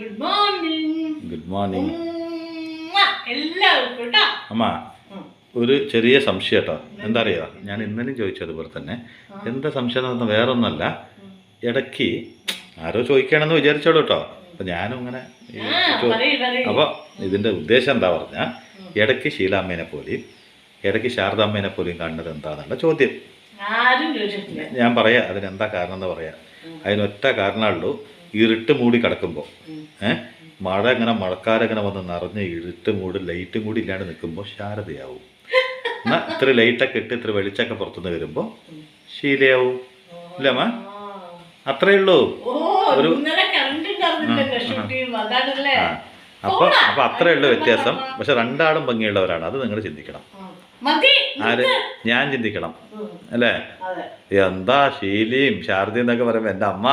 Good morning. Good morning എല്ലാവർക്കും കേട്ടോ. അമ്മ ഒരു ചെറിയ സംശയം കേട്ടോ. എന്താ അറിയോ, ഞാൻ ഇന്നലെയും ചോദിച്ചു അതുപോലെ തന്നെ. എന്താ സംശയം എന്ന് പറഞ്ഞാൽ വേറെ ഒന്നല്ല, ഇടയ്ക്ക് ആരോ ചോദിക്കണമെന്ന് വിചാരിച്ചോളൂ കേട്ടോ. അപ്പം ഞാനും ഇങ്ങനെ അപ്പോൾ ഇതിൻ്റെ ഉദ്ദേശം എന്താ പറഞ്ഞാൽ, ഇടയ്ക്ക് ശീലാമ്മേനെ പോലെയും ഇടയ്ക്ക് ശാരദാമ്മേനെ പോലെയും കാണുന്നത് എന്താണെന്നുള്ള ചോദ്യം. ഞാൻ പറയാം അതിനെന്താ കാരണം എന്ന് പറയാം. അതിനൊറ്റ കാരണമുള്ളൂ, ഇരുട്ട് മൂടി കിടക്കുമ്പോൾ മഴ ഇങ്ങനെ മഴക്കാരങ്ങനെ വന്ന് നിറഞ്ഞ് ഇരുട്ട് മൂടി ലൈറ്റും കൂടി ഇല്ലാണ്ട് നിൽക്കുമ്പോൾ ശാരദയാവും. എന്നാൽ ഇത്ര ലൈറ്റൊക്കെ ഇട്ട് ഇത്ര വെളിച്ചൊക്കെ പുറത്തുനിന്ന് വരുമ്പോൾ ശീലയാവും. ഇല്ലമ്മ, അത്രേ ഉള്ളൂ. ഒരു അപ്പൊ അത്രേ ഉള്ളൂ വ്യത്യാസം. പക്ഷെ രണ്ടാളും ഭംഗിയുള്ളവരാണ്, അത് നിങ്ങൾ ചിന്തിക്കണം. ആര്? ഞാൻ ചിന്തിക്കണം അല്ലേ? എന്താ ശീലയും ശാരദയും എന്നൊക്കെ പറയുമ്പോ എൻ്റെ അമ്മ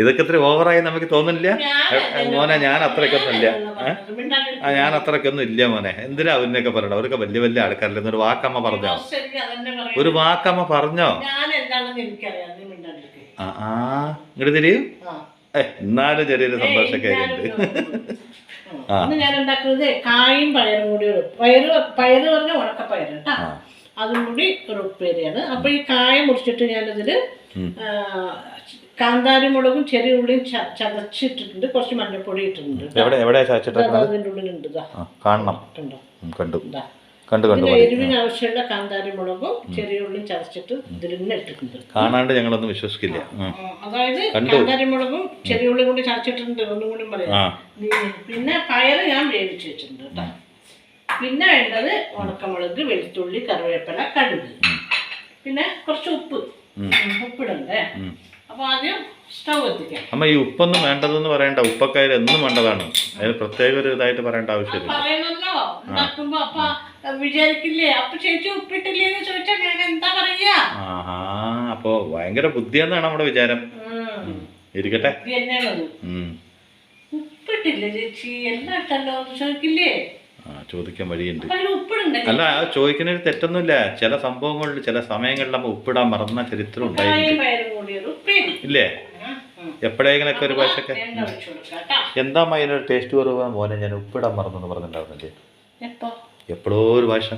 ഇതൊക്കെ ഇത്ര ഓവറായി നമുക്ക് തോന്നുന്നില്ല മോനെ. ഞാൻ അത്രയ്ക്കൊന്നും ഇല്ല, ഞാൻ അത്രയ്ക്കൊന്നും ഇല്ല മോനെ. എന്തിനാ അവരിനൊക്കെ പറയണം? അവരൊക്കെ വലിയ വലിയ ആൾക്കാരല്ലേ. ഒരു വാക്കമ്മ പറഞ്ഞോ, ഒരു വാക്കമ്മ പറഞ്ഞോ. ഇങ്ങോട്ട് തിരിയും. എന്നാലും ചെറിയൊരു സന്തോഷമൊക്കെ ഉണ്ട്. ഞാൻ ഉണ്ടാക്കുന്നത് കായും പയറും കൂടി പയറ് പറഞ്ഞ ഉണക്കപ്പയർ കേട്ടോ, അതും കൂടി ഒരു ഉപ്പേരിയാണ്. അപ്പൊ ഈ കായ മുറിച്ചിട്ട് ഞാനിതില് കാന്താരി മുളകും ചെറിയ ഉള്ളിയും ചതച്ചിട്ടിട്ടുണ്ട്, കുറച്ച് മഞ്ഞൾപ്പൊടി ഇട്ടിട്ടുണ്ട്. അതിൻ്റെ ഉള്ളിലുണ്ട്, എരിവിന് ആവശ്യമുള്ള കാന്താരി മുളകും ചെറിയ ഉള്ളിയും ചതച്ചിട്ട് ഇതിലിങ്ങനെ ഇട്ടിട്ടുണ്ട്. കാണാണ്ട് ഞങ്ങളൊന്നും വിശ്വസിക്കില്ല. അതായത് കാന്താരി മുളകും ചെറിയ ഉള്ളിയും കൂടി ചതച്ചിട്ടുണ്ട്. ഒന്നും കൂടി പറയാം. പിന്നെ പയറ് ഞാൻ വേവിച്ച് വെച്ചിട്ടുണ്ട് കേട്ടോ. പിന്നെ വേണ്ടത് ഉണക്കമുളക്, വെളുത്തുള്ളി, കറിവേപ്പില, കടുക്, പിന്നെ കുറച്ച് ഉപ്പിടണ്ടേ. അപ്പൊ ആദ്യം സ്റ്റൗ എത്തിക്കാം. അമ്മ ഈ ഉപ്പൊന്നും വേണ്ടതെന്ന് പറയണ്ട, ഉപ്പൊക്കെ എന്നും വേണ്ടതാണ്. അതിന് പ്രത്യേക ഒരു ഇതായിട്ട് പറയേണ്ട ആവശ്യമില്ല. പറയണല്ലോ ഉണ്ടാക്കുമ്പോ. അപ്പൊ വിചാരിക്കില്ലേ അപ്പൊ ചേച്ചി ഉപ്പിട്ടില്ലേന്ന് ചോദിച്ചാൽ ഞാൻ എന്താ പറയാ? അപ്പൊ ഭയങ്കര ബുദ്ധിയെന്നാണ് നമ്മുടെ വിചാരം. ഇരിക്കട്ടെ. ഉപ്പിട്ടില്ല ചേച്ചി എല്ലാം ഇട്ടല്ലോ ചോദിക്കില്ലേ? ചോദിക്കാൻ വഴിയുണ്ട്. അല്ല, ചോദിക്കുന്നതിന് തെറ്റൊന്നുമില്ല. ചില സംഭവങ്ങളിൽ ചില സമയങ്ങളിൽ നമ്മൾ ഉപ്പിടാൻ മറന്ന ചരിത്രം ഉണ്ടായിരുന്നു ഇല്ലേ? എപ്പോഴെങ്കിലൊക്കെ ഒരു ഭാഷയൊക്കെ എന്താ അതിനൊരു ടേസ്റ്റ് കുറവ് മോനെ, ഞാൻ ഉപ്പിടാൻ മറന്നെന്ന് പറഞ്ഞിട്ടുണ്ടാവുന്നില്ലേ? എപ്പോഴോ ഒരു ഭാഷ,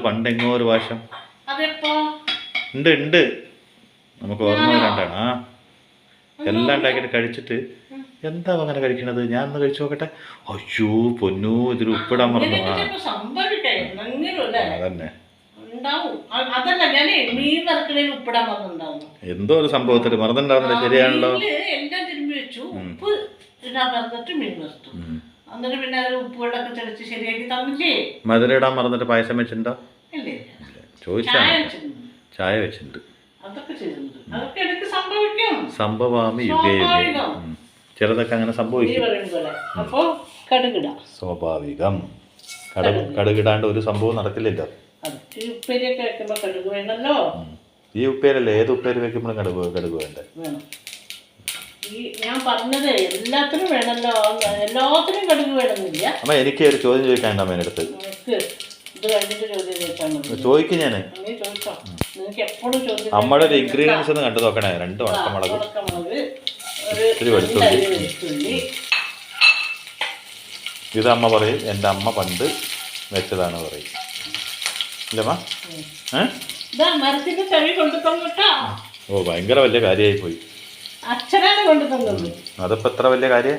പണ്ടെങ്ങോ ഒരു ഭാഷ ഉണ്ട്. നമുക്ക് ഓർമ്മ വരാണ്ടാണ്. എല്ലാം ഉണ്ടാക്കിയിട്ട് കഴിച്ചിട്ട് എന്താ അങ്ങനെ കഴിക്കണത്, ഞാൻ ഒന്ന് കഴിച്ചു നോക്കട്ടെ. അയ്യോ പൊന്നു, ഇതിൽ ഉപ്പിടാൻ മറന്നു. അതന്നെ എന്തോ ഒരു സംഭവത്തിൽ മറന്നിട്ടുണ്ടാവുന്നില്ല. ശരിയാണല്ലോ. മധുര ഇടാൻ മറന്നിട്ട് പായസം വെച്ചിട്ടുണ്ടോ? ചോദിച്ചാ ചായ വെച്ചിട്ടുണ്ട്. സംഭവാമി യുഗേ യുഗേ. ചിലതൊക്കെ അങ്ങനെ സംഭവിക്കും. സ്വാഭാവികം. കടുകിടാണ്ട് ഒരു സംഭവം നടക്കില്ലല്ലോ. ഈ ഉപ്പേരല്ലേ, ഏത് ഉപ്പേര് വെക്കുമ്പോഴും കടുക് വേണ്ടേ? ഞാൻ പറഞ്ഞത് എല്ലാത്തിനും വേണമല്ലോ, എല്ലാത്തിനും കടുക് വേണമെന്നില്ല. അമ്മ എനിക്ക് ഒരു ചോദ്യം ചോദിക്കാനുണ്ട് അമ്മേൻ്റെ അടുത്ത്. ചോദിക്കും ഞാൻ. നമ്മുടെ ഒരു ഇൻഗ്രീഡിയൻസ് ഒന്ന് കണ്ടു നോക്കണേ. 2 ഉണക്കമുളക്, ഇത്തിരി വെളുത്തുള്ളി. ഇത് അമ്മ പറയും എൻ്റെ അമ്മ പണ്ട് വെച്ചതാണ് പറയും. ഇല്ലമ്മ? ഓ ഭയങ്കര വലിയ കാര്യമായി പോയി. അതിപ്പോ എത്ര വലിയ കാര്യം.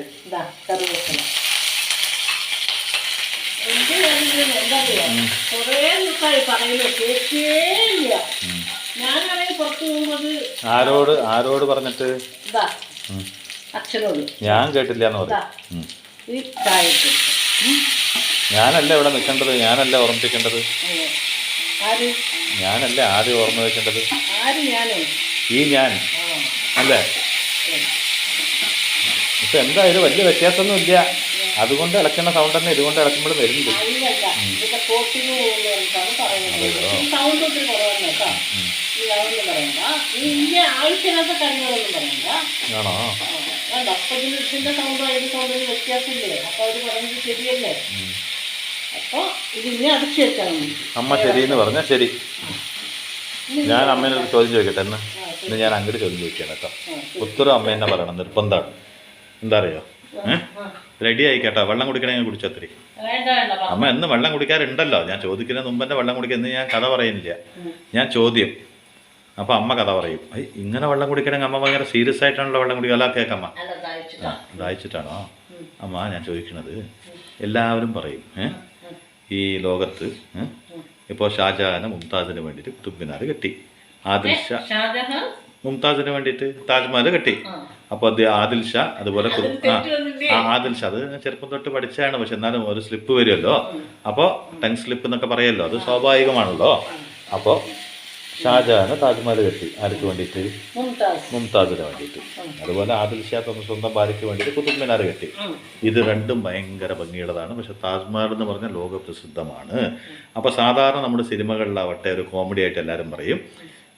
ആരോട് പറഞ്ഞിട്ട്? ഞാൻ കേട്ടില്ല എന്ന് പറയും. ഞാനല്ല ഇവിടെ നിൽക്കേണ്ടത്, ഞാനല്ല ഓർമ്മിപ്പിക്കേണ്ടത്. ഞാനല്ലേ ആദ്യം ഓർമ്മ വെക്കേണ്ടത്. ഈ ഞാൻ അല്ലേ? ഇപ്പൊ എന്താ ഇത് വലിയ വ്യത്യാസമൊന്നും ഇല്ല. അതുകൊണ്ട് ഇളക്കുന്ന സൗണ്ട് തന്നെ ഇതുകൊണ്ട് ഇളക്കുമ്പോഴും വരുന്നുണ്ട്. ആണോ? അമ്മ ശരിയെന്ന് പറഞ്ഞാൽ ശരി. ഞാൻ അമ്മേനൊരു ചോദ്യം ചോദിക്കട്ടെ. ഇന്ന് ഞാൻ അങ്ങോട്ട് ചോദ്യം ചോദിക്കാം കേട്ടോ. ഉത്തരം അമ്മ എന്നെ പറയണം, നിർബന്ധമാണ്. എന്താ അറിയോ? റെഡി ആയി കേട്ടോ. വെള്ളം കുടിക്കണമെങ്കിൽ കുടിച്ചത്തിരി. അമ്മ എന്ന് വെള്ളം കുടിക്കാറുണ്ടല്ലോ. ഞാൻ ചോദിക്കുന്നതിന് മുമ്പ് തന്നെ വെള്ളം കുടിക്കുന്നത് ഞാൻ കഥ പറയുന്നില്ല, ഞാൻ ചോദ്യം. അപ്പം അമ്മ കഥ പറയും. ഇങ്ങനെ വെള്ളം കുടിക്കണമെങ്കിൽ അമ്മ ഭയങ്കര സീരിയസ് ആയിട്ടാണല്ലോ വെള്ളം കുടിക്കുക. അല്ല കേൾക്കമ്മ, ദാഹിച്ചിട്ടാണോ അമ്മ? ഞാൻ ചോദിക്കണത് എല്ലാവരും പറയും ഈ ലോകത്ത് ഇപ്പോൾ ഷാജഹാന് മുംതാസിന് വേണ്ടിയിട്ട് കുത്തുബ് മിനാർ കെട്ടി, ആദിൽ ഷാ മുംതാസിന് വേണ്ടിയിട്ട് താജ്മഹൽ കെട്ടി. അപ്പോൾ അത് ആദിൽ ഷാ അതുപോലെ ആദിൽ ഷാ അത് ചെറുപ്പം തൊട്ട് പഠിച്ചാണ്. പക്ഷെ എന്നാലും ഒരു സ്ലിപ്പ് വരുമല്ലോ. അപ്പോൾ ടങ് സ്ലിപ്പ് എന്നൊക്കെ പറയുമല്ലോ, അത് സ്വാഭാവികമാണല്ലോ. അപ്പോൾ ഷാജഹാന് താജ്മഹൽ കെട്ടി ആർക്ക് വേണ്ടിയിട്ട്? മുംതാസിന് വേണ്ടിയിട്ട്. അതുപോലെ ആദിൽ ഷാ സ്വന്തം ഭാര്യയ്ക്ക് വേണ്ടിയിട്ട് കുത്തുബ് മിനാർ കെട്ടി. ഇത് രണ്ടും ഭയങ്കര ഭംഗിയുള്ളതാണ്. പക്ഷെ താജ്മഹൽ എന്ന് പറഞ്ഞാൽ ലോകപ്രസിദ്ധമാണ്. അപ്പോൾ സാധാരണ നമ്മുടെ സിനിമകളിലാവട്ടെ ഒരു കോമഡി ആയിട്ട് എല്ലാവരും പറയും,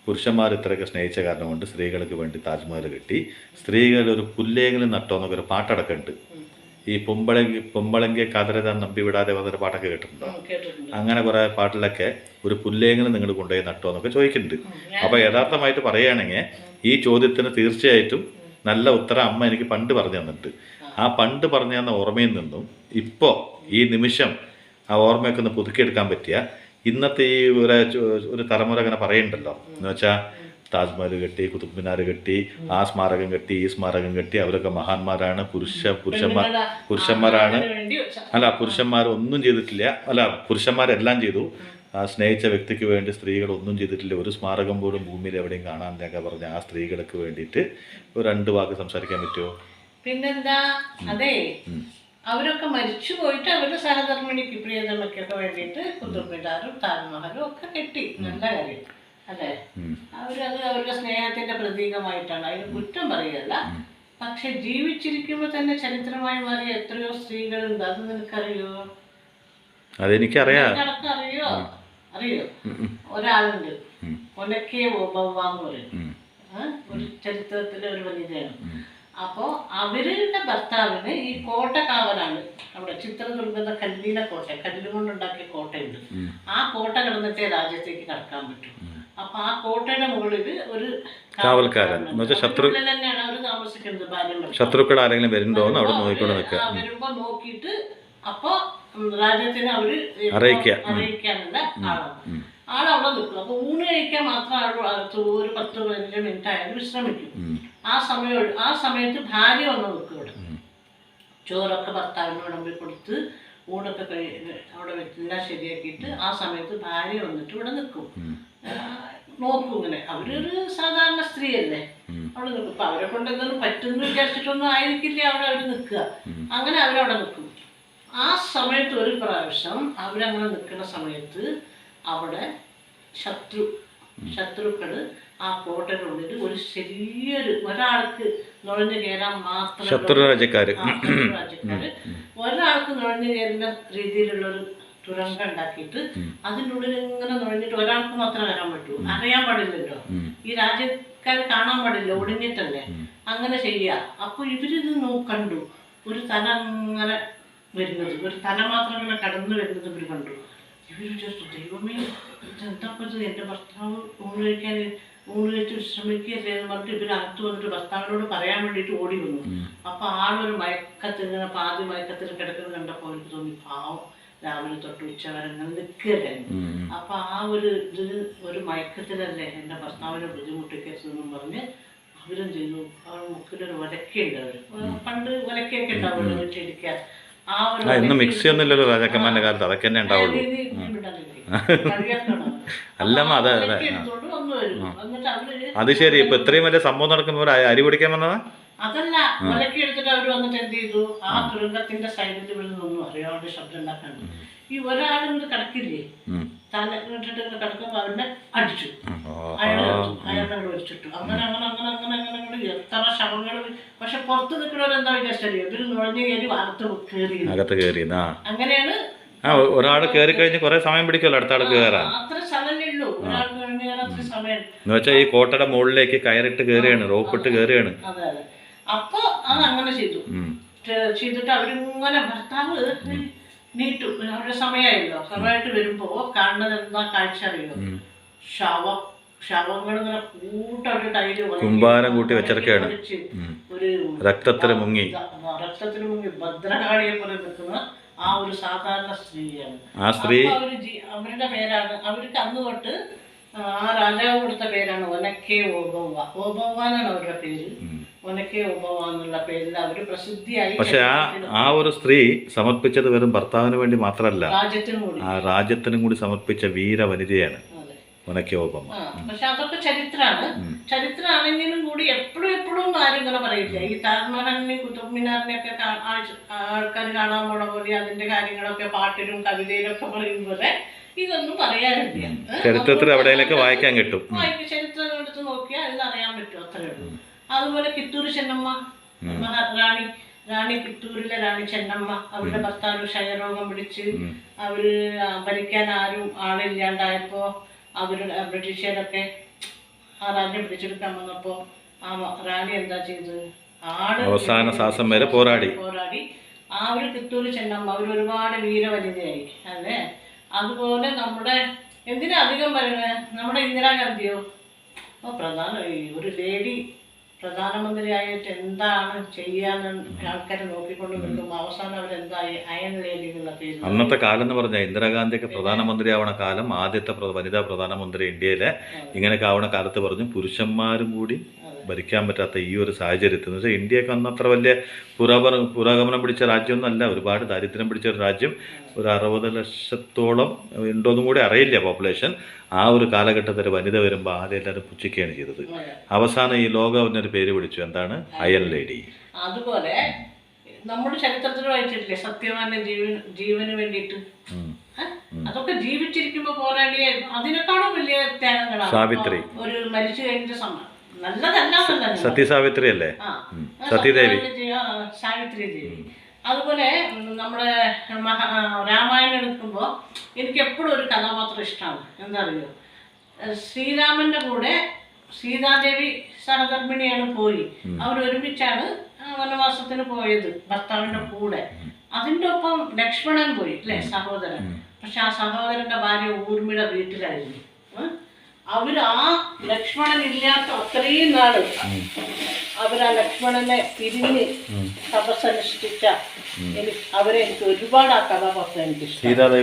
പുരുഷന്മാർ ഇത്രയൊക്കെ സ്നേഹിച്ച കാരണം കൊണ്ട് സ്ത്രീകൾക്ക് വേണ്ടി താജ്മഹൽ കെട്ടി, സ്ത്രീകൾ ഒരു പുല്ലെങ്കിലും നട്ടോ എന്നൊക്കെ ഒരു പാട്ടടക്കമുണ്ട്. ഈ പൊമ്പളങ്കി കാതരതാൻ നമ്പി വിടാതെ വന്നൊരു പാട്ടൊക്കെ കേട്ടിട്ടുണ്ടോ? അങ്ങനെ കുറേ പാട്ടിലൊക്കെ ഒരു പുല്ലെങ്കിലും നിങ്ങൾ കൊണ്ടുപോയി നട്ടോ എന്നൊക്കെ ചോദിക്കുന്നുണ്ട്. അപ്പോൾ യഥാർത്ഥമായിട്ട് പറയുകയാണെങ്കിൽ ഈ ചോദ്യത്തിന് തീർച്ചയായിട്ടും നല്ല ഉത്തരം അമ്മ എനിക്ക് പണ്ട് പറഞ്ഞു തന്നിട്ടുണ്ട്. ആ പണ്ട് പറഞ്ഞു തന്ന ഓർമ്മയിൽ നിന്നും ഇപ്പോൾ ഈ നിമിഷം ആ ഓർമ്മയൊക്കെ ഒന്ന് പുതുക്കിയെടുക്കാൻ പറ്റിയ ഇന്നത്തെ ഈ ഒരു തലമുറ അങ്ങനെ പറയുന്നുണ്ടല്ലോ, എന്ന് വെച്ചാൽ താജ്മഹൽ കെട്ടി, കുത്തുബ് മിനാർ കെട്ടി, ആ സ്മാരകം കെട്ടി, ഈ സ്മാരകം കെട്ടി, അവരൊക്കെ മഹാന്മാരാണ്, പുരുഷന്മാരാണ്. അല്ല, പുരുഷന്മാർ ഒന്നും ചെയ്തിട്ടില്ല. അല്ല, പുരുഷന്മാരെല്ലാം ചെയ്തു. ആ സ്നേഹിച്ച വ്യക്തിക്ക് വേണ്ടി സ്ത്രീകൾ ഒന്നും ചെയ്തിട്ടില്ല. ഒരു സ്മാരകം പോലും ഭൂമിയിൽ എവിടെയും കാണാനൊക്കെ പറഞ്ഞ ആ സ്ത്രീകൾക്ക് വേണ്ടിയിട്ട് ഒരു 2 വാക്ക് സംസാരിക്കാൻ പറ്റുമോ? പിന്നെന്താ, അതെ, അവരൊക്കെ മരിച്ചു പോയിട്ട് അവരുടെ സഹധർമ്മിണിക്ക് പ്രിയതമയ്ക്കൊക്കെ വേണ്ടിയിട്ട് കുത്തുബ് മിനാറും താജ്മഹലും ഒക്കെ കെട്ടി. നല്ല കാര്യം അല്ലേ? അവരത് അവരുടെ സ്നേഹത്തിന്റെ പ്രതീകമായിട്ടാണ്, അതിന് കുറ്റം പറയുകയല്ല. പക്ഷെ ജീവിച്ചിരിക്കുമ്പോൾ തന്നെ ചരിത്രമായി മാറിയ എത്രയോ സ്ത്രീകളുണ്ട്. അത് നിനക്കറിയോ? അതെനിക്കറിയാം. അറിയോ? ഒരാളുണ്ട്, ഒലക്കെ ഓബവ്വാന്ന് പറയും. ഒരു ചരിത്രത്തിലെ ഒരു വനിതയാണ്. അപ്പോൾ അവരുടെ ഭർത്താവിന് ഈ കോട്ട കാവലാണ്. അവിടെ ചിത്രദുർഗ കല്ലിലെ കോട്ട, കല്ലുകൊണ്ടുണ്ടാക്കിയ കോട്ടയുണ്ട്. ആ കോട്ട കിടന്നിട്ടേ രാജ്യത്തേക്ക് കടക്കാൻ പറ്റും. അപ്പൊ ആ കോട്ടയുടെ മുകളിൽ ഒരു കാവൽക്കാരൻ തന്നെയാണ് അവർ താമസിക്കുന്നത്. ശത്രുക്കൾ ആരെങ്കിലും വരുമ്പോ നോക്കിയിട്ട് അപ്പൊ രാജ്യത്തിന് അവര് അറിയിക്കാനുള്ള ആളാണ്. ആളവിടെ നിൽക്കും. അപ്പൊ ഊണ് കഴിക്കാൻ മാത്രം ഒരു 10-15 മിനിറ്റ് ആയാലും വിശ്രമിക്കും. ആ സമയത്ത് ഭാര്യ വന്ന് നിൽക്കും ഇവിടെ. ചോറൊക്കെ ഭർത്താവിന് വിളമ്പി കൊടുത്ത് ഊണൊക്കെ അവിടെ എല്ലാം ശരിയാക്കിയിട്ട് ആ സമയത്ത് ഭാര്യ വന്നിട്ട് ഇവിടെ നിൽക്കും, നോക്കും. ഇങ്ങനെ അവരൊരു സാധാരണ സ്ത്രീയല്ലേ, അവിടെ നിൽക്കും. ഇപ്പൊ അവരെ കൊണ്ട് എന്തെങ്കിലും പറ്റുന്നു വിചാരിച്ചിട്ടൊന്നും ആയിരിക്കില്ല അവിടെ അവർ നിൽക്കുക. അങ്ങനെ അവരവിടെ നിൽക്കും. ആ സമയത്ത് ഒരു പ്രാവശ്യം അവരങ്ങനെ നിൽക്കുന്ന സമയത്ത് അവിടെ ശത്രുക്കള് ആ കോട്ടനുള്ളിൽ ഒരു ചെറിയൊരു ഒരാൾക്ക് നുഴഞ്ഞു കയറാൻ മാത്രം, ശത്രുരാജ്യക്കാര് ഒരാൾക്ക് നുഴഞ്ഞു കയറുന്ന രീതിയിലുള്ളൊരു തുരങ്കം ഉണ്ടാക്കിയിട്ട് അതിനുള്ളിൽ ഇങ്ങനെ നുഴഞ്ഞിട്ട് ഒരാൾക്ക് മാത്രമേ വരാൻ പറ്റൂ. അറിയാൻ പാടില്ലല്ലോ, ഈ രാജ്യക്കാർ കാണാൻ പാടില്ല, ഒളിഞ്ഞിട്ടല്ലേ അങ്ങനെ ചെയ്യുക. അപ്പൊ ഇവരിത് കണ്ടു, ഒരു തല അങ്ങനെ വരുന്നത്, ഒരു തല മാത്രം ഇങ്ങനെ കടന്നു വരുന്നത് ഇവർ കണ്ടു. ഇവർ വിചാരിച്ചു, ദൈവമേ ഇതെന്താപ്പത്, എൻ്റെ ഭർത്താവ് ഊണ് കഴിച്ച് വിശ്രമിക്കുകയല്ലേ എന്ന് പറഞ്ഞിട്ട് ഇവർ അകത്ത് വന്നിട്ട് ഭർത്താവിനോട് പറയാൻ വേണ്ടിയിട്ട് ഓടി വന്നു. അപ്പൊ ആളൊരു മയക്കത്തിൽ ഇങ്ങനെ പാതി മയക്കത്തിൽ കിടക്കുന്നത് കണ്ടപ്പോൾ അവർക്ക് തോന്നി, പാവം രാവിലെ തൊട്ട് ഉച്ച വരെ അങ്ങനെ നിൽക്കുകയായിരുന്നു. അപ്പൊ ആ ഒരു മയക്കത്തിലല്ലേ എൻ്റെ ഭർത്താവിനെ ബുദ്ധിമുട്ടിക്കരുതെന്നും പറഞ്ഞ് അവരും ചെയ്തു. അവർ മുക്കിലൊരു ഒലക്കയുണ്ട്. അവർ പണ്ട് ഒലക്കയൊക്കെ ഉണ്ടാവുമല്ലോ വീട്ടിലിരിക്കാൻ. മിക്സി ഒന്നുമില്ലല്ലോ രാജാക്കന്മാരുടെ കാലത്ത്, അതൊക്കെ തന്നെ ഉണ്ടാവുള്ളൂ. അല്ലമ്മ, അത് ശരി. ഇപ്പൊ ഇത്രയും വലിയ സംഭവം നടക്കുമ്പോൾ അരി പൊടിക്കാൻ വന്നതാ? അതല്ല, ഒലക്കി എടുത്തിട്ട് അവർ വന്നിട്ട് എന്ത് ചെയ്തു, ആ തുരങ്കത്തിന്റെ സൈഡിൽ നിന്നൊന്നും അറിയാണ്ട് ശബ്ദം ഉണ്ടാക്കാണ്ട് ഈ ഒരാളിങ്ങനെ കിടക്കില്ലേ, തല ഇട്ടിട്ട് കിടക്കുമ്പോ അവനെ അടിച്ചു, അയാളെ വലിച്ചിട്ടു. അങ്ങനെ അങ്ങനെ അങ്ങനെ അങ്ങനെ അങ്ങനെ എത്ര ശവങ്ങൾ. പക്ഷെ പുറത്ത് നിൽക്കുന്നവരെന്താ വിചാരിച്ചറിയോ, ഇവര് നുഴഞ്ഞു കയറി അകത്ത് കയറി. അങ്ങനെയാണ്. ഒരാൾ കയറി കഴിഞ്ഞ് കുറെ സമയം പിടിക്കുമല്ലോ അടുത്ത ആൾക്ക് കയറാൻ. അത്ര സ്ഥലമല്ലേ ഉള്ളൂ, ഒരാൾക്ക് നുഴഞ്ഞു കയറാൻ അത്ര സമയം. എന്ന് വെച്ചാൽ ഈ കോട്ടയുടെ മുകളിലേക്ക് കയറിട്ട് കയറിയാണ്, റോപ്പിട്ട് കയറിയാണ്. അതെ അതെ. അപ്പൊ അത് അങ്ങനെ ചെയ്തിട്ട് അവരിങ്ങനെ ഭർത്താവ് നീട്ടും. അവരുടെ സമയമായല്ലോ, സമയമായിട്ട് വരുമ്പോ കാണുന്നത് എന്താ കാഴ്ച അറിയോ, ശവം ശവങ്ങളിങ്ങനെ കൂട്ടൊരു ടൈല് കുമ്പാരം കൂട്ടി വെച്ചിറക്കുകയാണ്. ഒരു രക്തത്തിൽ മുങ്ങി ഭദ്രകാളിയെ പോലെ നിൽക്കുന്ന ആ ഒരു സാധാരണ സ്ത്രീയാണ്. ആ സ്ത്രീ അവരുടെ പേരാണ്, അവർക്ക് അന്ന് തൊട്ട് ആ രാജാവ് കൊടുത്ത പേരാണ് ഒനക്കെ ഓബവ. ഓബവ എന്നാണ് അവരുടെ പേര്. ഒനക്കെ ഓബവ എന്നുള്ള പേരിൽ അവര് പ്രസിദ്ധിയായി. പക്ഷെ ആ ഒരു സ്ത്രീ സമർപ്പിച്ചത് വെറും ഭർത്താവിന് വേണ്ടി മാത്രമല്ല, ആ രാജ്യത്തിനും കൂടി സമർപ്പിച്ച വീര വനിതയാണ് ഒനക്കെ ഓബമ്മ. പക്ഷെ അതൊക്കെ ചരിത്രമാണ്. ചരിത്രമാണെങ്കിലും കൂടി എപ്പോഴും ആരും ഇങ്ങനെ പറയില്ല. ഈ താജ്മഹലിനെയും കുത്തുബ് മിനാറിനെയൊക്കെ ആൾക്കാർ കാണാൻ പോണ പോലെ അതിന്റെ കാര്യങ്ങളൊക്കെ പാട്ടിലും കവിതയിലും ഒക്കെ പറയും പോലെ ഇതൊന്നും പറയാനില്ല. ചരിത്രത്തിൽ എവിടെയൊക്കെ വായിക്കാൻ കിട്ടും. ചരിത്രം എടുത്ത് നോക്കിയാൽ അതിനറിയാൻ പറ്റും, അത്രയേ ഉള്ളൂ. അതുപോലെ കിത്തൂര് ചെന്നമ്മ, റാണി കിത്തൂരിലെ റാണി ചെന്നമ്മ, അവരുടെ ഭർത്താവ് ക്ഷയരോഗം പിടിച്ച് അവര് ഭരിക്കാൻ ആരും ആളില്ലാണ്ടായപ്പോ അവര് ബ്രിട്ടീഷുകാരൊക്കെ ആ രാജ്യം പിടിച്ചെടുക്കാൻ വന്നപ്പോ ആ റാണി എന്താ ചെയ്തത്, അവസാന ശ്വാസം വരെ പോരാടി. ആ ഒരു കിത്തൂര് ചെന്നമ്മ അവർ ഒരുപാട് വീരവനിതയായി അല്ലേ. അതുപോലെ നമ്മുടെ എന്തിനാ അധികം പറയുന്നത്, നമ്മുടെ ഇന്ദിരാഗാന്ധിയോ ഒരു ലേഡി പ്രധാനമന്ത്രിയായിട്ട് എന്താണ് ചെയ്യാന്ന് ആൾക്കാരെ നോക്കിക്കൊണ്ട് നിൽക്കും. അവസാനം അവരെന്തായി, അയൺ ലേഡി എന്നുള്ള പേര്. അന്നത്തെ കാലം എന്ന് പറഞ്ഞാൽ ഇന്ദിരാഗാന്ധിയൊക്കെ പ്രധാനമന്ത്രി ആവണ കാലം, ആദ്യത്തെ വനിതാ പ്രധാനമന്ത്രി ഇന്ത്യയിലെ ഇങ്ങനെയൊക്കെ ആവണ കാലത്ത് പറഞ്ഞു പുരുഷന്മാരും കൂടി ഭരിക്കാൻ പറ്റാത്ത ഈ ഒരു സാഹചര്യത്തിൽ എന്ന് വെച്ചാൽ ഇന്ത്യയൊക്കെ അന്ന് അത്ര വലിയ പുരോഗമനം പിടിച്ച രാജ്യമൊന്നുമല്ല, ഒരുപാട് ദാരിദ്ര്യം പിടിച്ച ഒരു രാജ്യം. ഒരു 60 ലക്ഷത്തോളം ഉണ്ടോന്നും കൂടി അറിയില്ല പോപ്പുലേഷൻ. ആ ഒരു കാലഘട്ടത്തിൽ വനിത വരുമ്പോൾ ആദ്യം എല്ലാവരും പുച്ഛിക്കുകയാണ് ചെയ്തത്. അവസാനം ഈ ലോകം അവനൊരു പേര് വിളിച്ചു, എന്താണ്, അയൺ ലേഡി. അതുപോലെ നമ്മുടെ ചരിത്രത്തിൽ വായിച്ചിട്ടില്ലേ സത്യവാന്റെ ജീവന് വേണ്ടിയിട്ട്, അതൊക്കെ ജീവിച്ചിരിക്കുമ്പോ പോരാടിയ അതിനേക്കാളും വലിയ ത്യാഗങ്ങളാണ്. സാവിത്രി ഒരു മരിച്ചു കഴിഞ്ഞ സമയം നല്ലതല്ല, സത്യസാവിത്രി അല്ലേ, സത്യദേവി, സാവിത്രി ദേവി. അതുപോലെ നമ്മുടെ രാമായണം എടുക്കുമ്പോൾ എനിക്ക് എപ്പോഴും ഒരു കഥാപാത്രം ഇഷ്ടമാണ്. എന്താ അറിയോ, ശ്രീരാമന്റെ കൂടെ സീതാദേവി സഹധർമ്മിണിയാണ് പോയി. അവരൊരുമിച്ചാണ് വനവാസത്തിന് പോയത് ഭർത്താവിന്റെ കൂടെ. അതിൻ്റെ ഒപ്പം ലക്ഷ്മണൻ പോയി അല്ലേ, സഹോദരൻ. പക്ഷെ ആ സഹോദരന്റെ ഭാര്യ ഊർമിള വീട്ടിലായിരുന്നു. അവര് ആ ലക്ഷ്മണൻ ഇല്ലാത്ത അത്രയും നാള് അവരാ ലക്ഷ്മണനെ പിരിഞ്ഞ് തപസ്സനുഷ്ഠിച്ച അവരെ എനിക്ക് ഒരുപാട് ആ കഥാപാത്രം എനിക്കിഷ്ടമാണ്.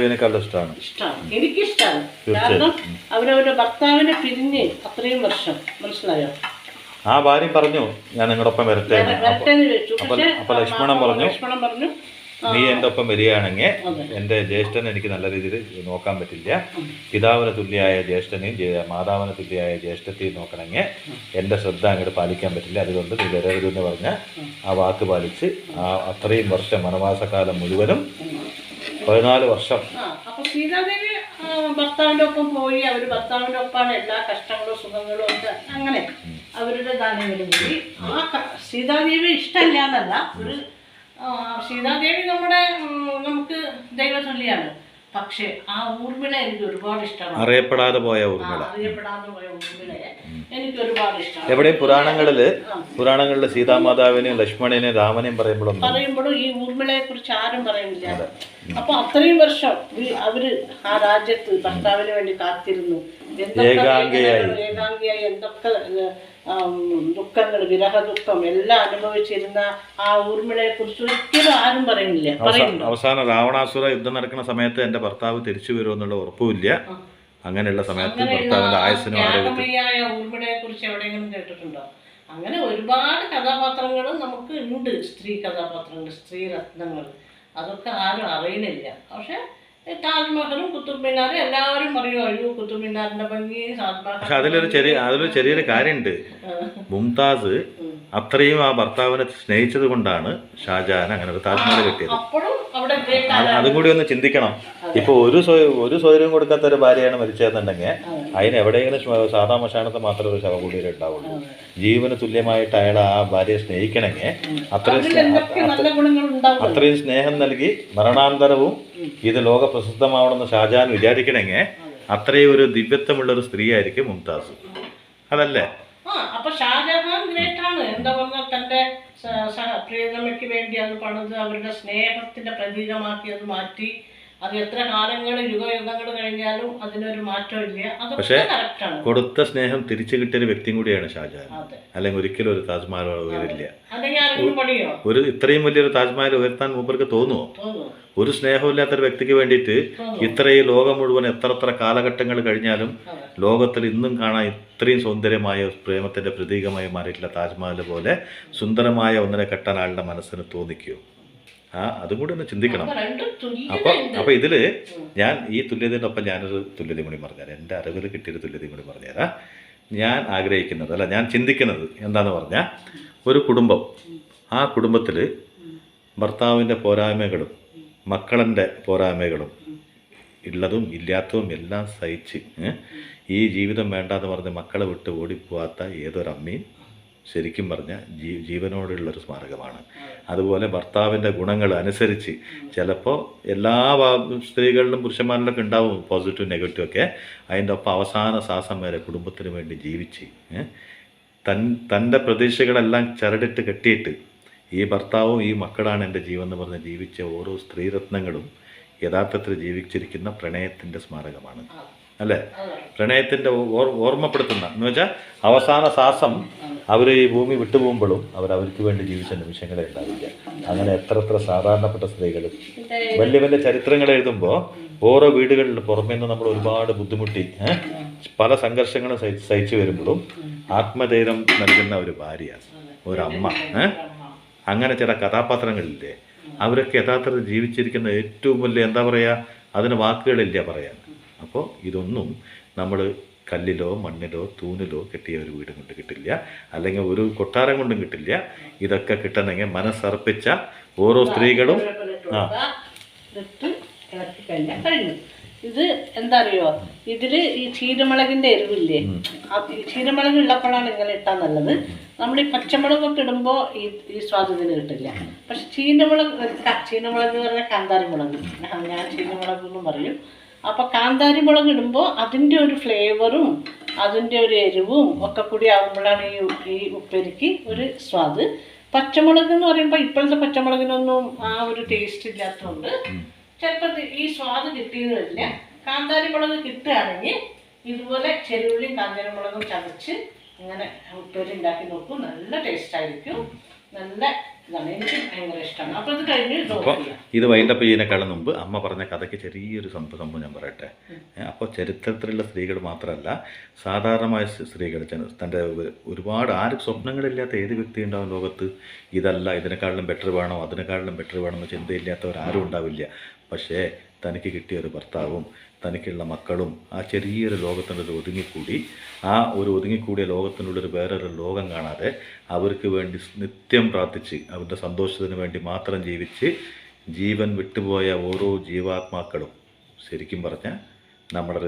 എനിക്കിഷ്ടമാണ്. കാരണം അവരവരുടെ ഭർത്താവിനെ പിരിഞ്ഞ് അത്രയും വർഷം, മനസ്സിലായോ? ആ ഭാര്യ പറഞ്ഞു ഞാൻ നിങ്ങളുടെ ഒപ്പം വരട്ടെ എന്ന് ചോദിച്ചു. അപ്പൊ ലക്ഷ്മണൻ പറഞ്ഞു നീ എൻ്റെ ഒപ്പം വരികയാണെങ്കിൽ എൻ്റെ ജ്യേഷ്ഠനെ എനിക്ക് നല്ല രീതിയിൽ നോക്കാൻ പറ്റില്ല. പിതാവിന് തുല്യമായ ജ്യേഷ്ഠനെയും മാതാവിന് തുല്യമായ ജ്യേഷ്ഠത്തെയും നോക്കണമെങ്കിൽ എൻ്റെ ശ്രദ്ധ അങ്ങോട്ട് പാലിക്കാൻ പറ്റില്ല. അതുകൊണ്ട് നീ വരരുതെന്ന് പറഞ്ഞ ആ വാക്ക് പാലിച്ച് അത്രയും വർഷം വനവാസകാലം മുഴുവനും 14 വർഷം. അപ്പൊ സീതാദേവി ഭർത്താവിൻ്റെ ഒപ്പം പോയി. അവര് ഭർത്താവിൻ്റെ ഒപ്പമാണ് എല്ലാ കഷ്ടങ്ങളും സുഖങ്ങളും ഒക്കെ. അങ്ങനെ അവരുടെ ദാനങ്ങളും കൂടി ആ സീതാദേവി ഇഷ്ടമില്ല എന്നല്ല, ഒരു സീതാദേവി നമുക്ക് ദൈവതുല്യാണ്. പക്ഷെ ആ ഊർമിള എനിക്ക് ഒരുപാട് ഇഷ്ടമാണ്. അറിയപ്പെടാതെ പോയ ഊർമിളയെ എനിക്ക് ഒരുപാട് ഇഷ്ടമാണ്. എവിടെയും പുരാണങ്ങളില് സീതാമാതാവിനെയും ലക്ഷ്മണനെയും രാമനെയും പറയുമ്പോഴും ഈ ഊർമിളയെ കുറിച്ച് ആരും പറയുന്നില്ല. അപ്പൊ അത്രയും വർഷം അവര് ആ രാജ്യത്ത് ഭർത്താവിന് വേണ്ടി കാത്തിരുന്നു. ഏകാംഗിയായി എന്തൊക്കെ ദുഃഖങ്ങൾ, വിരഹ ദുഃഖം എല്ലാം അനുഭവിച്ചിരുന്ന ആ ഊർമിളയെ കുറിച്ച് ഒരിക്കലും ആരും പറയുന്നില്ല. അവസാനം രാവണാസുര യുദ്ധം നടക്കുന്ന സമയത്ത് എന്റെ ഭർത്താവ് തിരിച്ചു വരുമെന്നുള്ള ഉറപ്പുമില്ല. അങ്ങനെയുള്ള സമയത്ത് ഭർത്താവിന്റെ ആയുസ്സിനും ത്യാഗമയായ ഊർമിളയെ കുറിച്ച് എവിടെയെങ്കിലും കേട്ടിട്ടുണ്ടോ? അങ്ങനെ ഒരുപാട് കഥാപാത്രങ്ങൾ നമുക്ക് ഉണ്ട്, സ്ത്രീ കഥാപാത്രങ്ങൾ, സ്ത്രീ രത്നങ്ങൾ. അതൊക്കെ ആരും അറിയുന്നില്ല. പക്ഷെ താജ്മഹലും കുത്തുബ് മിനാറും എല്ലാവരും പറയും, അയ്യോ കുത്തുബ് മിനാറിന്റെ ഭംഗി, താജ്മഹൽ. പക്ഷെ അതിലൊരു ചെറിയൊരു കാര്യമുണ്ട്. മുംതാസ് അത്രയും ആ ഭർത്താവിനെ സ്നേഹിച്ചത് കൊണ്ടാണ് ഷാജഹാൻ അങ്ങനെ ഒരു താജ്മഹൽ കെട്ടിയത്. അതും കൂടി ഒന്ന് ചിന്തിക്കണം. ഇപ്പൊ ഒരു സ്വൈര്യവും കൊടുക്കാത്ത ഒരു ഭാര്യയാണ് മരിച്ചതെന്നുണ്ടെങ്കിൽ അതിന് എവിടെയെങ്കിലും സാധാ മശാനത്ത് മാത്രമേ ഒരു ശവകുടീരം ഉണ്ടാവുള്ളൂ. ജീവന് തുല്യമായിട്ട് അയാൾ ആ ഭാര്യയെ സ്നേഹിക്കണമെങ്കിൽ അത്രയും സ്നേഹം നൽകി മരണാന്തരവും ഇത് ലോക പ്രസിദ്ധമാവണമെന്ന് ഷാജഹാൻ വിചാരിക്കണമെങ്കിൽ അത്രയും ഒരു ദിവ്യത്വമുള്ളൊരു സ്ത്രീ ആയിരിക്കും മുംതാസ്, അതല്ലേ? അപ്പൊ ഷാജഹാൻ ഗ്രേറ്റാണ്. എന്താ പറഞ്ഞാൽ തന്റെ പ്രിയതമയ്ക്ക് വേണ്ടി അത് പണിത് അവരുടെ സ്നേഹത്തിന്റെ പ്രതീകമാക്കി അത് മാറ്റി അത് എത്ര കാലങ്ങൾ യുഗയുഗങ്ങൾ കഴിഞ്ഞാലും അതിനൊരു മാറ്റമില്ല. പക്ഷേ അതൊക്കെ കറക്റ്റാണ്. കൊടുത്ത സ്നേഹം തിരിച്ചു കിട്ടിയൊരു വ്യക്തിയും കൂടിയാണ് ഷാജഹാൻ. അതെ. അല്ലെങ്കിൽ ഒരിക്കലും ഒരു താജ്മഹൽ ഉയരില്ല. അല്ലെങ്കിൽ ആരെങ്കിലും പണിയോ ഒരു ഇത്രയും വലിയൊരു താജ്മഹൽ ഉയർത്താൻ മൂപ്പർക്ക് തോന്നുമോ? തോന്നുന്നു. ഒരു സ്നേഹമില്ലാത്തൊരു വ്യക്തിക്ക് വേണ്ടിയിട്ട് ഇത്രയും ലോകം മുഴുവൻ എത്ര കാലഘട്ടങ്ങൾ കഴിഞ്ഞാലും ലോകത്തിൽ ഇന്നും കാണാൻ ഇത്രയും സൗന്ദര്യമായ പ്രേമത്തിന്റെ പ്രതീകമായി മാറിയിട്ടുള്ള താജ്മഹൽ പോലെ സുന്ദരമായ ഒന്നിനെ കെട്ടാൻ ആളുടെ മനസ്സിന് തോന്നിക്കോ? അതും കൂടി ഒന്ന് ചിന്തിക്കണം. അപ്പോൾ ഇതില് ഞാൻ ഈ തുല്യതയുടെ ഒപ്പം ഞാനൊരു തുല്യതയും കൂടി പറഞ്ഞുതരാം. എൻ്റെ അറിവിൽ കിട്ടിയൊരു തുല്യതയും കൂടി പറഞ്ഞുതരാം. ഞാൻ ആഗ്രഹിക്കുന്നത് അല്ല, ഞാൻ ചിന്തിക്കുന്നത് എന്താന്ന് പറഞ്ഞാൽ, ഒരു കുടുംബം, ആ കുടുംബത്തിൽ ഭർത്താവിൻ്റെ പോരായ്മകളും മക്കളുടെ പോരായ്മകളും ഉള്ളതും ഇല്ലാത്തതും എല്ലാം സഹിച്ച് ഈ ജീവിതം വേണ്ടാന്ന് പറഞ്ഞ് മക്കളെ വിട്ട് ഓടിപ്പോവാത്ത ഏതൊരമ്മയും ശരിക്കും പറഞ്ഞാൽ ജീവനോടുള്ളൊരു സ്മാരകമാണ്. അതുപോലെ ഭർത്താവിൻ്റെ ഗുണങ്ങൾ അനുസരിച്ച് ചിലപ്പോൾ എല്ലാ സ്ത്രീകളിലും പുരുഷന്മാരിലൊക്കെ ഉണ്ടാവും പോസിറ്റീവ് നെഗറ്റീവ് ഒക്കെ. അതിൻ്റെ ഒപ്പം അവസാന ശ്വാസം വരെ കുടുംബത്തിന് വേണ്ടി ജീവിച്ച് തൻ്റെ പ്രതീക്ഷകളെല്ലാം ചരടിട്ട് കെട്ടിയിട്ട് ഈ ഭർത്താവും ഈ മക്കളാണ് എൻ്റെ ജീവൻ എന്ന് പറഞ്ഞ് ജീവിച്ച ഓരോ സ്ത്രീരത്നങ്ങളും യഥാർത്ഥത്തിൽ ജീവിച്ചിരിക്കുന്ന പ്രണയത്തിൻ്റെ സ്മാരകമാണ്. അല്ലേ? പ്രണയത്തിൻ്റെ ഓർമ്മപ്പെടുത്തുന്ന എന്ന് വെച്ചാൽ അവസാന ശ്വാസം അവർ ഈ ഭൂമി വിട്ടുപോകുമ്പോഴും അവർക്ക് വേണ്ടി ജീവിച്ച നിമിഷങ്ങളെ ഉണ്ടാവില്ല. അങ്ങനെ എത്ര സാധാരണപ്പെട്ട സ്ത്രീകൾ വലിയ വലിയ ചരിത്രങ്ങൾ എഴുതുമ്പോൾ ഓരോ വീടുകളിൽ പുറമേ നിന്ന് നമ്മൾ ഒരുപാട് ബുദ്ധിമുട്ടി പല സംഘർഷങ്ങളും സഹിച്ചു വരുമ്പോഴും ആത്മധൈര്യം നൽകുന്ന ഒരു ഭാര്യ, ഒരമ്മ, അങ്ങനെ ചില കഥാപാത്രങ്ങളില്ലേ, അവരൊക്കെ യഥാർത്ഥത്തിൽ ജീവിച്ചിരിക്കുന്ന ഏറ്റവും വലിയ എന്താ പറയുക, അതിന് വാക്കുകളില്ല പറയാൻ. അപ്പോൾ ഇതൊന്നും നമ്മൾ കല്ലിലോ മണ്ണിലോ തൂണിലോ കെട്ടിയ ഒരു വീട് കൊണ്ട് കിട്ടില്ല, അല്ലെങ്കിൽ ഒരു കൊട്ടാരം കൊണ്ടും കിട്ടില്ല. ഇതൊക്കെ കിട്ടണമെങ്കിൽ മനസ്സർപ്പിച്ച ഓരോ സ്ത്രീകളും ഇത് എന്താ അറിയോ, ഇതില് ഈ ചീരമുളകിന്റെ എരിവില്ലേ, ചീരമുളക് ഉള്ളപ്പോഴാണ് ഇങ്ങനെ ഇട്ടാൽ നല്ലത്. നമ്മൾ ഈ പച്ചമുളകൊക്കെ ഇടുമ്പോൾ ഈ സ്വാദത്തിന് കിട്ടില്ല. പക്ഷെ ചീനമുളക് എന്ന് പറഞ്ഞാൽ കാന്താരി മുളക്, ഞാൻ ചീനമുളക് എന്നും പറയും. അപ്പോൾ കാന്താരി മുളക് ഇടുമ്പോൾ അതിൻ്റെ ഒരു ഫ്ലേവറും അതിൻ്റെ ഒരു എരിവും ഒക്കെ കൂടി ആകുമ്പോഴാണ് ഈ ഉപ്പേരിക്ക് ഒരു സ്വാദ്. പച്ചമുളക് എന്ന് പറയുമ്പോൾ ഇപ്പോഴത്തെ പച്ചമുളകിനൊന്നും ആ ഒരു ടേസ്റ്റ് ഇല്ലാത്തതുകൊണ്ട് ചിലപ്പോൾ ഈ സ്വാദ് കിട്ടിയെന്ന് വരില്ല. കാന്താരി മുളക് കിട്ടുകയാണെങ്കിൽ ഇതുപോലെ ചെറുള്ളിയും കാന്താരി മുളകും ചതച്ച് ഇങ്ങനെ ഉപ്പേരി ഉണ്ടാക്കി നോക്കും. നല്ല ടേസ്റ്റ് ആയിരിക്കും. നല്ല ഇതാണ്, എനിക്ക് ഭയങ്കര ഇഷ്ടമാണ്. അപ്പോൾ ഇത് കഴിഞ്ഞ് ഇത് വൈൻഡപ്പ് ചെയ്യുന്നതിനേക്കാളും മുമ്പ് അമ്മ പറഞ്ഞ കഥയ്ക്ക് ചെറിയൊരു സംഭവം ഞാൻ പറയട്ടെ. അപ്പോൾ ചരിത്രത്തിലുള്ള സ്ത്രീകൾ മാത്രമല്ല, സാധാരണമായ സ്ത്രീകൾ തൻ്റെ ഒരുപാട് ആരും സ്വപ്നങ്ങളില്ലാത്ത ഏത് വ്യക്തി ഉണ്ടാവും ലോകത്ത്. ഇതല്ല, ഇതിനേക്കാളിലും ബെറ്റർ വേണോ, അതിനേക്കാളിലും ബെറ്റർ വേണമെന്ന് ചിന്തയില്ലാത്തവരാരും ഉണ്ടാവില്ല. പക്ഷേ തനിക്ക് കിട്ടിയ ഒരു ഭർത്താവും തനിക്കുള്ള മക്കളും ആ ചെറിയൊരു ലോകത്തിനുള്ളിൽ ഒതുങ്ങിക്കൂടി, ആ ഒരു ഒതുങ്ങിക്കൂടിയ ലോകത്തിനുള്ളൊരു വേറൊരു ലോകം കാണാതെ അവർക്ക് വേണ്ടി നിത്യം പ്രാർത്ഥിച്ച് അവരുടെ സന്തോഷത്തിന് വേണ്ടി മാത്രം ജീവിച്ച് ജീവൻ വിട്ടുപോയ ഓരോ ജീവാത്മാക്കളും ശരിക്കും പറഞ്ഞാൽ നമ്മുടെ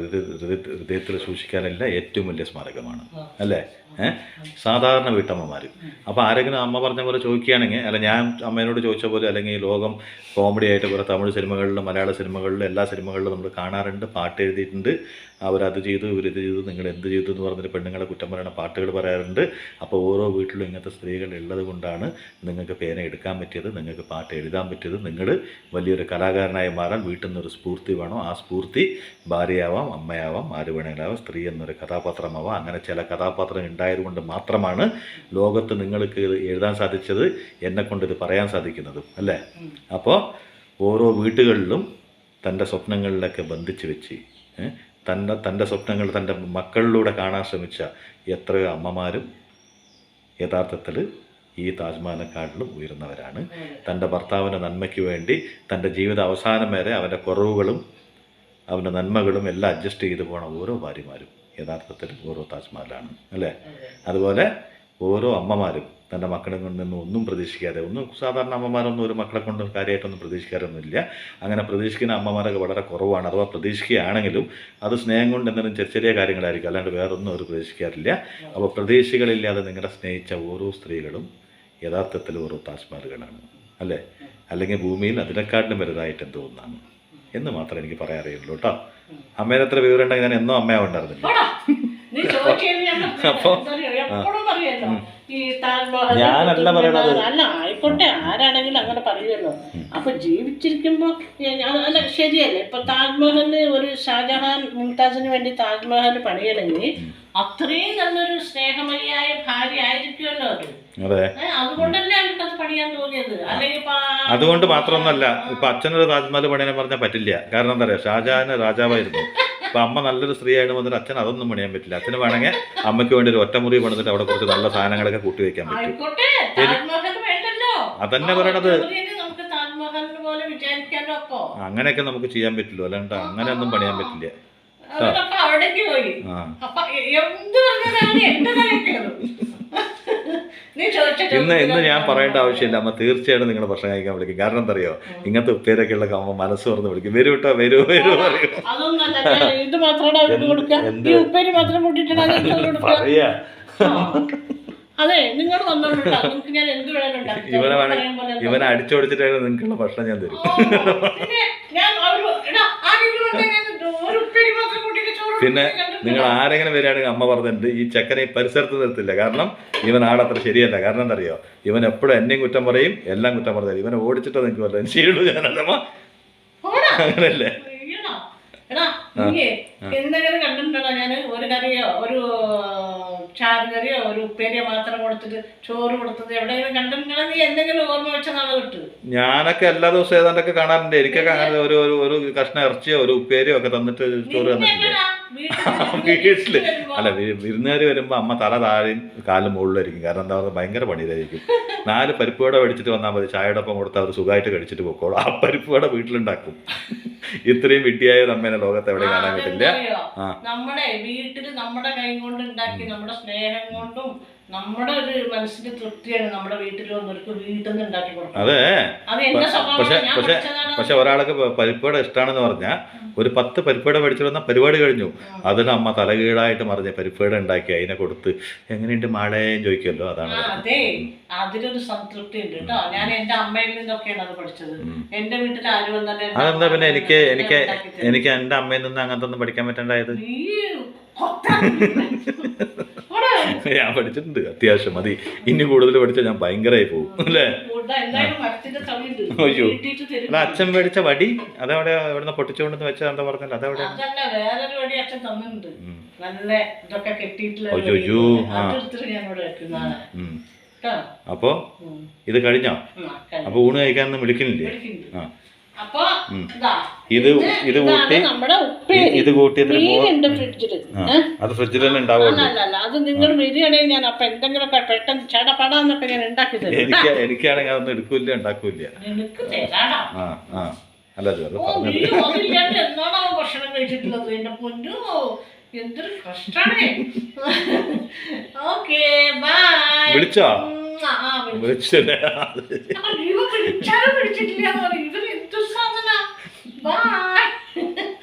ഹൃദയത്തിൽ സൂക്ഷിക്കാനില്ല ഏറ്റവും വലിയ സ്മാരകമാണ്. അല്ലേ? സാധാരണ വീട്ടമ്മമാർ. അപ്പോൾ ആരെങ്കിലും അമ്മ പറഞ്ഞ പോലെ ചോദിക്കുകയാണെങ്കിൽ, അല്ല ഞാൻ അമ്മേനോട് ചോദിച്ച പോലെ, അല്ലെങ്കിൽ ഈ ലോകം കോമഡി ആയിട്ട് കുറേ തമിഴ് സിനിമകളിലും മലയാള സിനിമകളിലും എല്ലാ സിനിമകളിലും നമ്മൾ കാണാറുണ്ട്. പാട്ട് എഴുതിയിട്ടുണ്ട്, അവരത് ചെയ്തു ഇവരിത് ചെയ്തു നിങ്ങൾ എന്ത് ചെയ്തു എന്ന് പറഞ്ഞിട്ട് പെണ്ണുങ്ങളെ കുറ്റം പറയുന്ന പാട്ടുകൾ പറയാറുണ്ട്. അപ്പോൾ ഓരോ വീട്ടിലും ഇങ്ങനത്തെ സ്ത്രീകൾ ഉള്ളത് കൊണ്ടാണ് നിങ്ങൾക്ക് പേന എടുക്കാൻ പറ്റിയത്, നിങ്ങൾക്ക് പാട്ട് എഴുതാൻ പറ്റിയത്. നിങ്ങൾ വലിയൊരു കലാകാരനായി മാറാൻ വീട്ടിൽ നിന്നൊരു സ്ഫൂർത്തി വേണം. ആ സ്ഫൂർത്തി ഭാര്യയാവാം, അമ്മയാവാം, ആര് വേണമെങ്കിലാവാം, സ്ത്രീ എന്നൊരു കഥാപാത്രമാവാം. അങ്ങനെ ചില കഥാപാത്രം ഉണ്ടായതുകൊണ്ട് മാത്രമാണ് ലോകത്ത് നിങ്ങൾക്ക് എഴുതാൻ സാധിച്ചത്, എന്നെക്കൊണ്ട് ഇത് പറയാൻ സാധിക്കുന്നതും. അല്ലേ? അപ്പോൾ ഓരോ വീട്ടുകളിലും തൻ്റെ സ്വപ്നങ്ങളിലൊക്കെ ബന്ധിച്ച് വെച്ച് തൻ്റെ സ്വപ്നങ്ങൾ തൻ്റെ മക്കളിലൂടെ കാണാൻ ശ്രമിച്ച എത്രയോ അമ്മമാരും യഥാർത്ഥത്തിൽ ഈ താജ്മഹലിനെക്കാട്ടിലും ഉയർന്നവരാണ്. തൻ്റെ ഭർത്താവിൻ്റെ നന്മയ്ക്ക് വേണ്ടി തൻ്റെ ജീവിത അവസാനം വരെ അവൻ്റെ കുറവുകളും അവൻ്റെ നന്മകളും എല്ലാം അഡ്ജസ്റ്റ് ചെയ്തു പോണ ഓരോ ഭാര്യമാരും യഥാർത്ഥത്തിൽ ഓരോ താജ്മഹലാണ്. അല്ലേ? അതുപോലെ ഓരോ അമ്മമാരും തൻ്റെ മക്കളെ കൊണ്ട് നിന്നും ഒന്നും പ്രതീക്ഷിക്കാതെ, സാധാരണ അമ്മമാരൊന്നും ഒരു മക്കളെ കൊണ്ട് കാര്യമായിട്ടൊന്നും പ്രതീക്ഷിക്കാറൊന്നുമില്ല. അങ്ങനെ പ്രതീക്ഷിക്കുന്ന അമ്മമാരൊക്കെ വളരെ കുറവാണ്. അഥവാ പ്രതീക്ഷിക്കുകയാണെങ്കിലും അത് സ്നേഹം കൊണ്ട് എന്തെങ്കിലും ചെറിയ കാര്യങ്ങളായിരിക്കും, അല്ലാണ്ട് വേറൊന്നും അവർ പ്രതീക്ഷിക്കാറില്ല. അപ്പോൾ പ്രതീക്ഷകളില്ലാതെ നിങ്ങളെ സ്നേഹിച്ച ഓരോ സ്ത്രീകളും യഥാർത്ഥത്തിൽ ഓരോ താജ്മഹലുകളാണ്. അല്ലേ? അല്ലെങ്കിൽ ഭൂമിയിൽ അതിനെക്കാട്ടിലും വലുതായിട്ട് എന്തോ ഒന്നാണ് എന്ന് മാത്രമേ എനിക്ക് പറയാൻ അറിയുള്ളൂ കേട്ടോ. അമ്മേനെ എത്ര വിവരം ഉണ്ടെങ്കിൽ ഞാൻ എന്നോ അമ്മയാവുണ്ടായിരുന്നില്ല. നീ ചോദിച്ചു എപ്പോഴും പറയല്ലോ, ഈ താജ്മഹൽ ഞാനല്ല പറയണത്. അല്ല ആയിക്കോട്ടെ, ആരാണെങ്കിലും അങ്ങനെ പറയുമല്ലോ. അപ്പൊ ജീവിച്ചിരിക്കുമ്പോ അല്ല ശരിയല്ലേ. ഇപ്പൊ താജ്മഹലിന് ഒരു ഷാജഹാൻ മുംതാസിന് വേണ്ടി താജ്മഹൽ പണിയണമെങ്കിൽ അത്രയും നല്ലൊരു സ്നേഹമയ്യായ ഭാര്യ ആയിരിക്കുമല്ലോ അത്. അതെ, അതുകൊണ്ടല്ലേ അവർക്ക് അത് പണിയാൻ തോന്നിയത്. അല്ലെങ്കിൽ അതുകൊണ്ട് മാത്രമൊന്നല്ല. ഇപ്പൊ അച്ഛനൊരു താജ്മഹൽ പണിയാൻ പറഞ്ഞാൽ പറ്റില്ല. കാരണം എന്താ പറയാ, ഷാജഹാൻ രാജാവായിരുന്നു. അപ്പൊ അമ്മ നല്ലൊരു സ്ത്രീ ആയിട്ട് വന്നിട്ട് അച്ഛൻ അതൊന്നും പണിയാൻ പറ്റില്ല. അച്ഛന് വേണമെങ്കിൽ അമ്മയ്ക്ക് വേണ്ടി ഒരു ഒറ്റമുറി പണിതിട്ട് അവിടെ കുറച്ച് നല്ല സാധനങ്ങളൊക്കെ കൂട്ടി വെക്കാൻ പറ്റും. അതന്നെ പറയണത്. അങ്ങനെയൊക്കെ നമുക്ക് ചെയ്യാൻ പറ്റുള്ളൂ, അല്ലാണ്ട് അങ്ങനെയൊന്നും പണിയാൻ പറ്റില്ല. ഇന്ന് ഞാൻ പറയേണ്ട ആവശ്യമില്ല. അമ്മ തീർച്ചയായിട്ടും നിങ്ങളുടെ ഭക്ഷണം കഴിക്കാൻ വിളിക്കും. കാരണം എന്താ അറിയോ, ഇങ്ങനത്തെ ഉപ്പേരൊക്കെ ഉള്ള അമ്മ മനസ്സ് തുറന്ന് വിളിക്കും. വരൂ കേട്ടോ, വരൂ വരൂ പറയും. പറയാ അതെ, നിങ്ങൾ ഇവനെ അടിച്ചോടിച്ചിട്ടാണ് നിങ്ങൾക്കുള്ള ഭക്ഷണം ഞാൻ തരും. പിന്നെ നിങ്ങൾ ആരെങ്കിലും വരികയാണെങ്കിൽ അമ്മ പറഞ്ഞിട്ടുണ്ട്, ഈ ചെക്കനെ ഈ പരിസരത്ത് നിർത്തില്ല. കാരണം ഇവൻ ആടത്ര ശരിയല്ല. കാരണം എന്താ അറിയോ, ഇവൻ എപ്പോഴും എന്നെയും കുറ്റം പറയും, എല്ലാം കുറ്റം പറഞ്ഞാൽ ഇവനെ ഓടിച്ചിട്ടോ നിങ്ങൾക്ക് വല്ല ചെയ്യുള്ളൂ. ഞാനല്ലമ്മ അങ്ങനല്ലേ. എന്തെങ്കിലും കണ്ടിട്ടുണ്ടോ ഞാൻ ഒരു കറിയോ ഒരു ചാറ് കറിയോ ഒരു ഉപ്പേരിയോ മാത്രം കൊടുത്തിട്ട് ചോറ് കൊടുത്തത് എവിടെയെങ്കിലും കണ്ടിട്ടുണ്ടോ? നീ എന്തെങ്കിലും ഓർമ്മ വെച്ച നാളെ കിട്ടും. ഞാനൊക്കെ എല്ലാ ദിവസവും ഏതാണ്ടൊക്കെ കാണാറുണ്ട്. എനിക്കൊക്കെ അങ്ങനെ ഒരു കഷ്ണം ഇറച്ചിയോ ഒരു ഉപ്പേരിയോ ഒക്കെ തന്നിട്ട് ചോറ് തന്നിട്ടില്ല. വീട്ടില് അല്ല, വിരുന്നുകാർ വരുമ്പോ അമ്മ തല താഴെയും കാലും മുകളിലായിരിക്കും. കാരണം എന്താ പറയുക, ഭയങ്കര പണിയിലായിരിക്കും. 4 പരിപ്പ് വട മേടിച്ചിട്ട് വന്നാൽ മതി, ചായയുടെ ഒപ്പം കൊടുത്താൽ അവർ സുഖമായിട്ട് കഴിച്ചിട്ട് പോക്കോളൂ. ആ പരിപ്പ് വട വീട്ടിലുണ്ടാക്കും. ഇത്രയും വിട്ടിയായ നമ്മേനെ ലോകത്ത് എവിടെ കാണാൻ പറ്റില്ല. നമ്മുടെ വീട്ടില് നമ്മുടെ കൈ കൊണ്ട് ഉണ്ടാക്കി നമ്മുടെ സ്നേഹം കൊണ്ടും നമ്മുടെ ഒരു മനസ്സിന്റെ തൃപ്തിയാണ് നമ്മുടെ വീട്ടിൽ വന്നവർക്ക് വീട്ടിൽ നിന്ന് ഉണ്ടാക്കി കൊടുക്കുന്നത്. അതെ, പക്ഷെ ഒരാൾക്ക് പരിപ്പുവട ഇഷ്ടമാണെന്ന് പറഞ്ഞാൽ ഒരു 10 പരിപ്പുവട മേടിച്ചു വന്നാൽ പരിപാടി കഴിഞ്ഞു. അതിന് അമ്മ തലകീഴായിട്ട് മറിഞ്ഞ പരിപ്പുവട ഉണ്ടാക്കി അതിനെ കൊടുത്ത് എങ്ങനെയുണ്ട് മാളേന്ന് ചോദിക്കുമല്ലോ. അതാണ്. അതെ, അതിലൊരു സംതൃപ്തി ഉണ്ട് കേട്ടോ. ഞാൻ എന്റെ അമ്മയിൽ നിന്നൊക്കെയാണ് അത് പഠിച്ചത്. എന്റെ വീട്ടിൽ ആര് വന്നാലും അതെന്താ പിന്നെ എനിക്ക് എന്റെ അമ്മയിൽ നിന്ന് അങ്ങനത്തെ ഒന്നും പഠിക്കാൻ പറ്റണ്ടായത്? ഞാൻ പഠിച്ചിട്ടുണ്ട് അത്യാവശ്യം. മതി, ഇനി കൂടുതൽ പഠിച്ചാൽ ഞാൻ ഭയങ്കരമായി പോകും അല്ലേ. അയ്യോ, അല്ല അച്ഛൻ മേടിച്ച വടി അതെവിടെ എവിടുന്ന് പൊട്ടിച്ചുകൊണ്ടെന്ന് വെച്ചാൽ എന്താ പറഞ്ഞല്ലോ, അതെവിടെ? അയ്യോ, അപ്പൊ ഇത് കഴിഞ്ഞോ? അപ്പൊ ഊണ് കഴിക്കാനൊന്നും വിളിക്കുന്നില്ലേ? ആ, ഇത് കൂട്ടി അത് ഫ്രിഡ്ജിൽ തന്നെ ഉണ്ടാവുള്ളൂ. അത് നിങ്ങൾ വരികയാണെങ്കിൽ ഞാൻ അപ്പൊ എന്തെങ്കിലും പെട്ടെന്ന് ചടപടാന്നൊക്കെ ഞാൻ ഉണ്ടാക്കി തരും. എനിക്കാണെങ്കിൽ അതൊന്നും എടുക്കൂല്ല, ഉണ്ടാക്കൂല്ല. അല്ല എന്നാണോ ഭക്ഷണം കഴിച്ചിട്ടുള്ളത്? എന്റെ പൊന്നു, എന്തൊരു കഷ്ടാണ്. Okay, by. വിളിച്ചോ? വിളിച്ചില്ല.